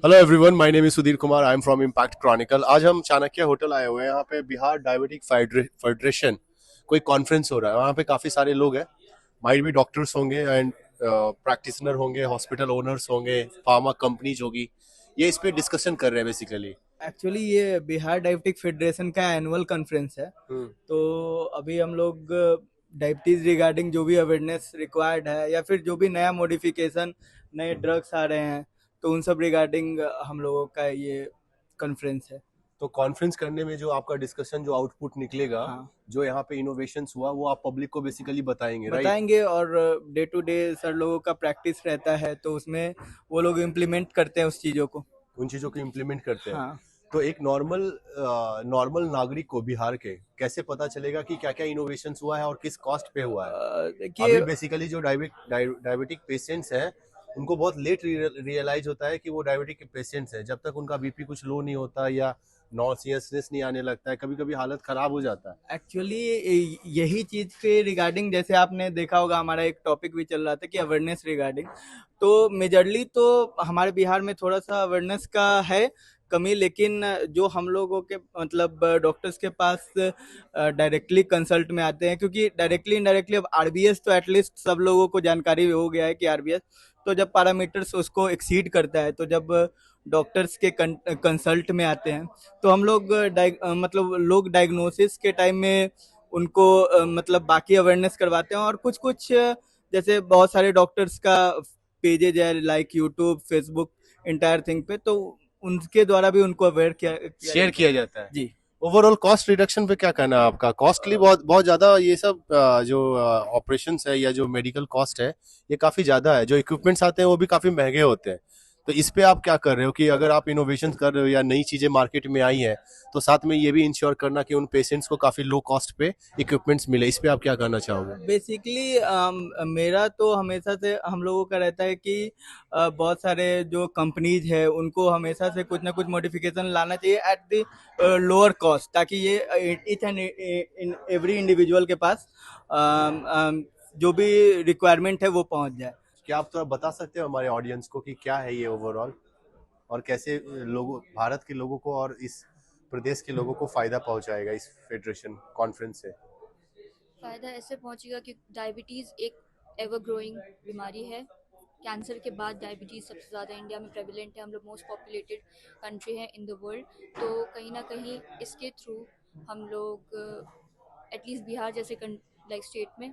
Hello everyone, my name is Sudhir Kumar. I am from impact Chronicle. आज हम Chanakya hotel आए हुए हैं। यहाँ पे बिहार डायबिटिक फेडरेशन कोई कॉन्फ्रेंस हो रहा है। वहाँ पे काफी सारे लोग हैं, माइट भी डॉक्टर्स होंगे एंड प्रैक्टिशनर होंगे, हॉस्पिटल ओनर्स होंगे, फार्मा कंपनीज होगी। ये इस पे डिस्कशन कर रहे हैं बेसिकली। एक्चुअली ये बिहार डायबिटिक फेडरेशन का एनुअल कॉन्फ्रेंस है। तो अभी हम लोग डायबिटीज रिगार्डिंग जो भी अवेयरनेस रिक्वायर्ड है या फिर जो भी नया मॉडिफिकेशन, नए ड्रग्स आ रहे हैं, तो उन सब रिगार्डिंग हम लोगों का ये कॉन्फ्रेंस है। तो कॉन्फ्रेंस करने में जो आपका डिस्कशन, जो आउटपुट निकलेगा, हाँ, जो यहाँ पे इनोवेशंस हुआ, वो आप पब्लिक को बेसिकली बताएंगे, राइट? बताएंगे। और डे टू डे सर लोगों का प्रैक्टिस रहता है, तो उसमें वो लोग इम्प्लीमेंट करते हैं उस चीज़ों को। उन चीजों को इम्प्लीमेंट करते हैं। हाँ। तो एक नॉर्मल नागरिक को बिहार के कैसे पता चलेगा कि क्या क्या इनोवेशंस हुआ है और किस कॉस्ट पे हुआ है? देखिए, अभी बेसिकली जो डायबिटिक पेशेंट्स हैं, उनको बहुत लेट रियलाइज होता है कि वो डायबिटिक पेशेंट्स हैं। जब तक उनका बीपी कुछ लो नहीं होता या नॉसियसनेस नहीं आने लगता है, कभी कभी हालत खराब हो जाता है। एक्चुअली यही चीज के रिगार्डिंग, जैसे आपने देखा होगा, हमारा एक टॉपिक भी चल रहा था कि अवेयरनेस रिगार्डिंग। तो मेजरली तो हमारे बिहार में थोड़ा सा अवेयरनेस का है कमी, लेकिन जो हम लोगों के मतलब डॉक्टर्स के पास डायरेक्टली कंसल्ट में आते हैं, क्योंकि डायरेक्टली इनडायरेक्टली अब आरबीएस तो एटलीस्ट सब लोगों को जानकारी हो गया है कि आरबीएस तो जब पैरामीटर्स उसको एक्सीड करता है, तो जब डॉक्टर्स के कंसल्ट में आते हैं, तो हम लोग मतलब लोग डायग्नोसिस के टाइम में उनको मतलब बाकी अवेयरनेस करवाते हैं। और कुछ कुछ जैसे बहुत सारे डॉक्टर्स का पेजेज है, like YouTube, Facebook, entire thing पे, तो उनके द्वारा भी उनको अवेयर किया शेयर जाता किया है। जाता है। जी। ओवरऑल कॉस्ट रिडक्शन पे क्या कहना है आपका? कॉस्टली बहुत बहुत ज्यादा ये सब जो ऑपरेशंस है या जो मेडिकल कॉस्ट है, ये काफी ज्यादा है। जो इक्विपमेंट्स आते हैं वो भी काफी महंगे होते हैं। तो इस पे आप क्या कर रहे हो कि अगर आप इनोवेशन कर रहे हो या नई चीजें मार्केट में आई हैं, तो साथ में ये भी इंश्योर करना कि उन पेशेंट्स को काफी लो कॉस्ट पे इक्विपमेंट्स मिले। इस पे आप क्या कहना चाहोगे? बेसिकली मेरा तो हमेशा से हम लोगों का रहता है कि बहुत सारे जो कंपनीज है उनको हमेशा से कुछ ना कुछ मॉडिफिकेशन लाना चाहिए एट द लोअर कॉस्ट, ताकि ये each and in every individual के पास जो भी रिक्वायरमेंट है वो पहुंच जाए। क्या आप थोड़ा बता सकते हो हमारे ऑडियंस को कि क्या है ये ओवरऑल, और कैसे लोगों, भारत के लोगों को और इस प्रदेश के लोगों को फायदा पहुंचाएगा इस फेडरेशन कॉन्फ्रेंस से? फ़ायदा ऐसे पहुंचेगा कि डायबिटीज़ एक एवर ग्रोइंग बीमारी है। कैंसर के बाद डायबिटीज़ सबसे ज़्यादा इंडिया में प्रेवलेंट है। हम लोग मोस्ट पॉपुलेटेड कंट्री है इन द वर्ल्ड। तो कहीं ना कहीं इसके थ्रू हम लोग एटलीस्ट बिहार जैसे लाइक स्टेट में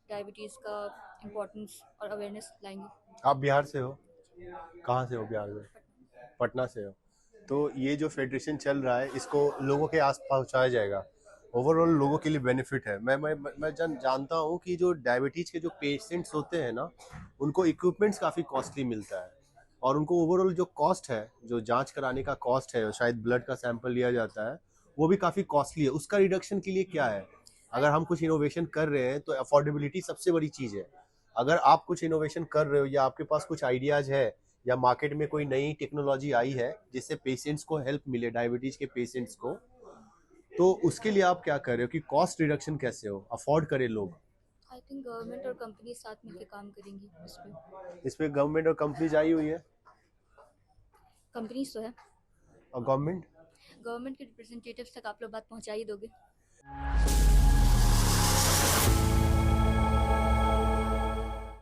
डायबिटीज़ का इम्पोर्टेंस और अवेयरनेस लाएंगे। आप बिहार से हो? कहाँ से हो बिहार में? पटना से हो। तो ये जो फेडरेशन चल रहा है, इसको लोगों के आस पहुंचाया जाएगा। ओवरऑल लोगों के लिए बेनिफिट है। मैं जानता हूँ कि जो डायबिटीज के जो पेशेंट्स होते हैं ना, उनको इक्विपमेंट्स काफ़ी कॉस्टली मिलता है। और उनको ओवरऑल जो कॉस्ट है, जो जांच कराने का कॉस्ट है, शायद ब्लड का सैंपल लिया जाता है, वो भी काफ़ी कॉस्टली है। उसका रिडक्शन के लिए क्या है? अगर हम कुछ इनोवेशन कर रहे हैं तो अफोर्डेबिलिटी सबसे बड़ी चीज़ है। अगर आप कुछ इनोवेशन कर रहे हो या आपके पास कुछ आइडियाज है या मार्केट में कोई नई टेक्नोलॉजी आई है जिससे पेशेंट्स को हेल्प मिले, डायबिटीज के पेशेंट्स को, तो उसके लिए आप क्या कर रहे हो कि कॉस्ट रिडक्शन कैसे हो, अफोर्ड करें लोग? आई थिंक गवर्नमेंट और कंपनी साथ मिलकर काम करेंगी इस पे गवर्नमेंट और कंपनीज आई हुई है। कंपनीज तो है। और गवर्नमेंट गवर्नमेंट के रिप्रेजेंटेटिव्स तक आप लोग बात पहुंचा ही दोगे।